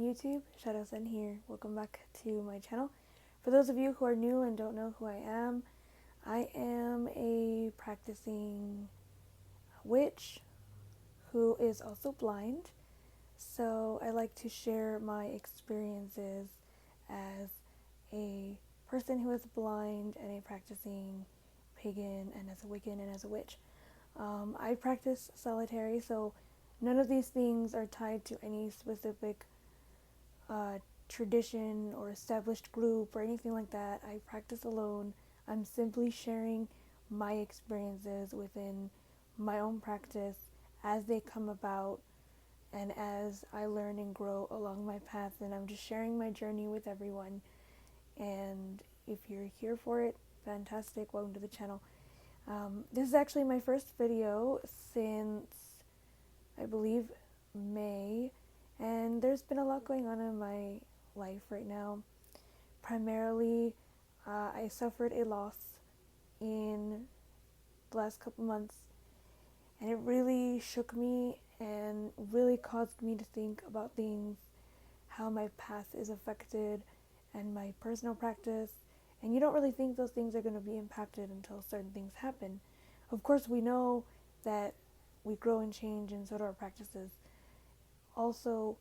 YouTube, Shadowsun here. Welcome back to my channel. For those of you who are new and don't know who I am a practicing witch who is also blind. So I like to share my experiences as a person who is blind and a practicing pagan and as a Wiccan and as a witch. I practice solitary, so none of these things are tied to any specific tradition or established group or anything like that. I practice alone. I'm simply sharing my experiences within my own practice as they come about and as I learn and grow along my path, and I'm just sharing my journey with everyone. And if you're here for it, fantastic, welcome to the channel. This is actually my first video since, I believe, May, and there's been a lot going on in my life right now. Primarily, I suffered a loss in the last couple months, and it really shook me and really caused me to think about things, how my path is affected, and my personal practice. And you don't really think those things are going to be impacted until certain things happen. Of course, we know that we grow and change, and so do our practices. Also,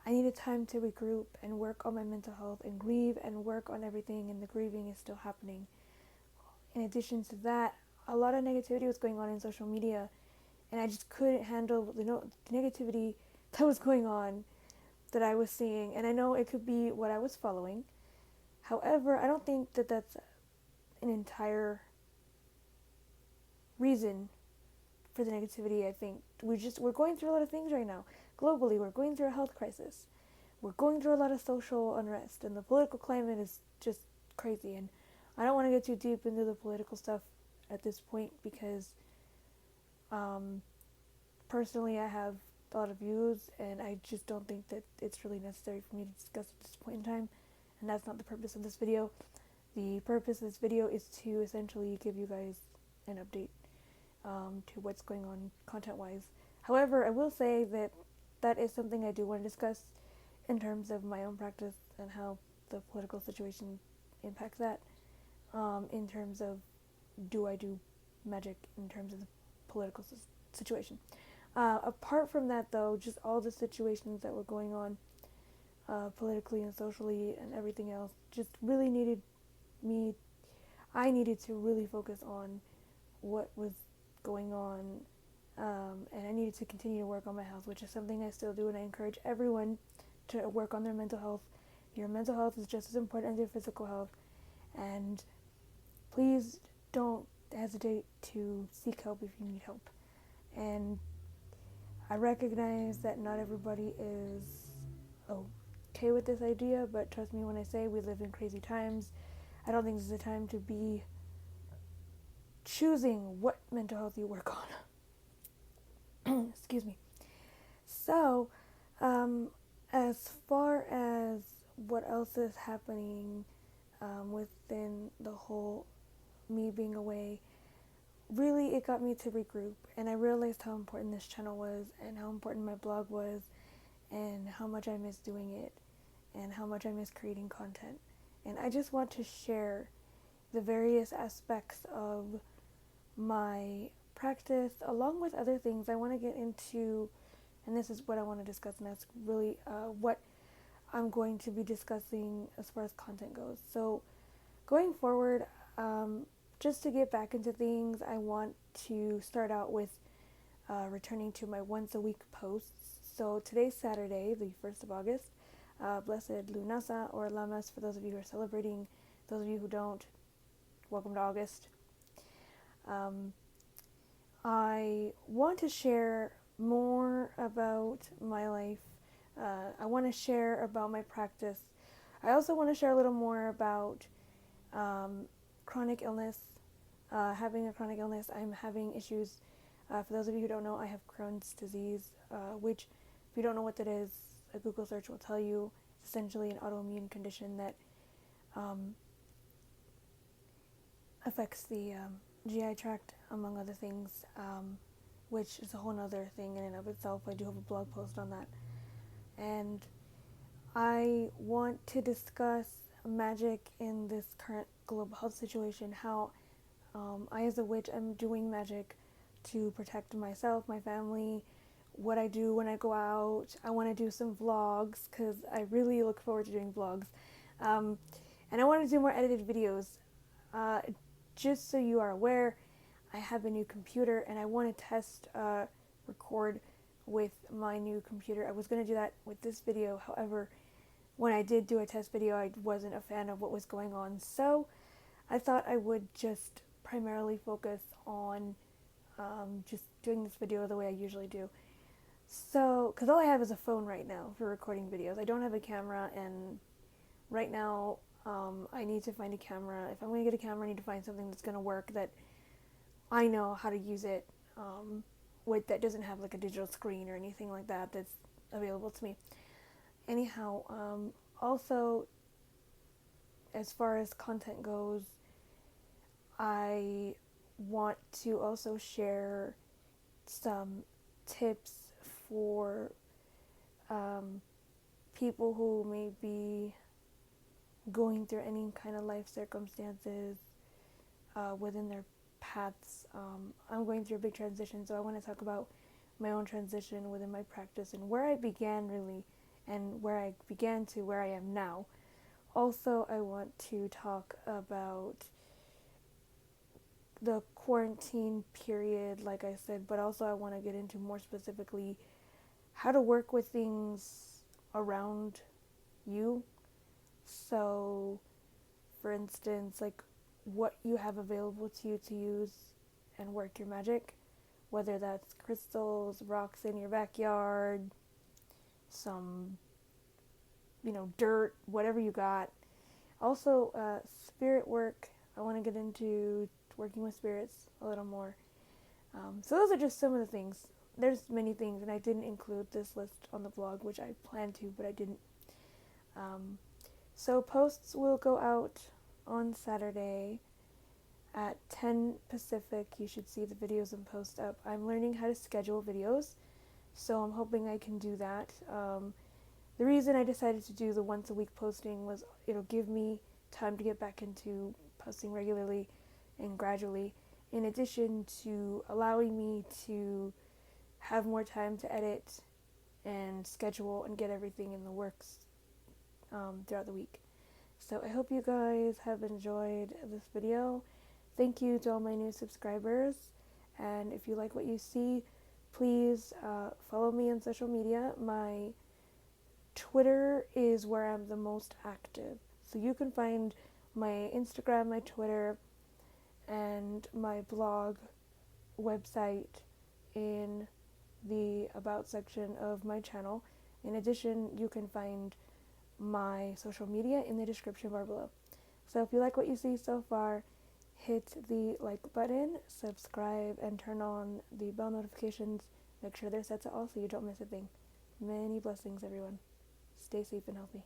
I needed time to regroup and work on my mental health and grieve and work on everything, and the grieving is still happening. In addition to that, a lot of negativity was going on in social media, and I just couldn't handle the negativity that was going on, that I was seeing. And I know it could be what I was following. However, I don't think that that's an entire reason for the negativity. I think we're going through a lot of things right now. Globally, we're going through a health crisis. We're going through a lot of social unrest, and the political climate is just crazy. And I don't want to get too deep into the political stuff at this point because personally I have a lot of views, and I just don't think that it's really necessary for me to discuss at this point in time, and that's not the purpose of this video. The purpose of this video is to essentially give you guys an update to what's going on content-wise. However, I will say that that is something I do want to discuss in terms of my own practice and how the political situation impacts that, in terms of do I do magic in terms of the political situation. Apart from that, though, just all the situations that were going on politically and socially and everything else just really I needed to really focus on what was going on, and I needed to continue to work on my health, which is something I still do, and I encourage everyone to work on their mental health. Your mental health is just as important as your physical health, and please don't hesitate to seek help if you need help. And I recognize that not everybody is okay with this idea, but trust me when I say we live in crazy times. I don't think this is a time to be choosing what mental health you work on. Excuse me. So, as far as what else is happening within the whole me being away, really it got me to regroup, and I realized how important this channel was and how important my blog was and how much I miss doing it and how much I miss creating content. And I just want to share the various aspects of my practice along with other things I want to get into, and this is what I want to discuss, and that's really what I'm going to be discussing as far as content goes. So going forward, just to get back into things, I want to start out with returning to my once a week posts. So today's Saturday, the 1st of August, Blessed Lunasa or Lammas for those of you who are celebrating. Those of you who don't, welcome to August. I want to share more about my life. I want to share about my practice. I also want to share a little more about chronic illness. Having a chronic illness, I'm having issues. For those of you who don't know, I have Crohn's disease, which, if you don't know what that is, a Google search will tell you. It's essentially an autoimmune condition that affects the GI tract, among other things, which is a whole other thing in and of itself. I do have a blog post on that. And I want to discuss magic in this current global health situation, how I, as a witch, am doing magic to protect myself, my family, what I do when I go out. I want to do some vlogs because I really look forward to doing vlogs. Um, and I want to do more edited videos. Uh, just so you are aware, I have a new computer and I want to test record with my new computer. I was going to do that with this video, however, when I did do a test video, I wasn't a fan of what was going on, so I thought I would just primarily focus on just doing this video the way I usually do. So, because all I have is a phone right now for recording videos. I don't have a camera, and right now I need to find a camera. If I'm going to get a camera, I need to find something that's going to work, that I know how to use it, that doesn't have like a digital screen or anything like that that's available to me. Anyhow, also, as far as content goes, I want to also share some tips for people who may be going through any kind of life circumstances within their paths. I'm going through a big transition, so I want to talk about my own transition within my practice and where I began, really, and where I began to where I am now. Also, I want to talk about the quarantine period, like I said, but also I want to get into more specifically how to work with things around you. So, for instance, like what you have available to you to use and work your magic, whether that's crystals, rocks in your backyard, some, dirt, whatever you got. Also, spirit work. I want to get into working with spirits a little more. So those are just some of the things. There's many things, and I didn't include this list on the blog, which I planned to, but I didn't. So posts will go out on Saturday at 10 Pacific. You should see the videos and post up. I'm learning how to schedule videos, so I'm hoping I can do that. The reason I decided to do the once a week posting was it'll give me time to get back into posting regularly and gradually, in addition to allowing me to have more time to edit and schedule and get everything in the works throughout the week. So I hope you guys have enjoyed this video. Thank you to all my new subscribers, and if you like what you see, please follow me on social media. My Twitter is where I'm the most active, so you can find my Instagram, my Twitter, and my blog website in the About section of my channel. In addition, you can find my social media in the description bar below. So if you like what you see so far, hit the like button, subscribe, and turn on the bell notifications. Make sure they're set to all so you don't miss a thing. Many blessings, everyone. Stay safe and healthy.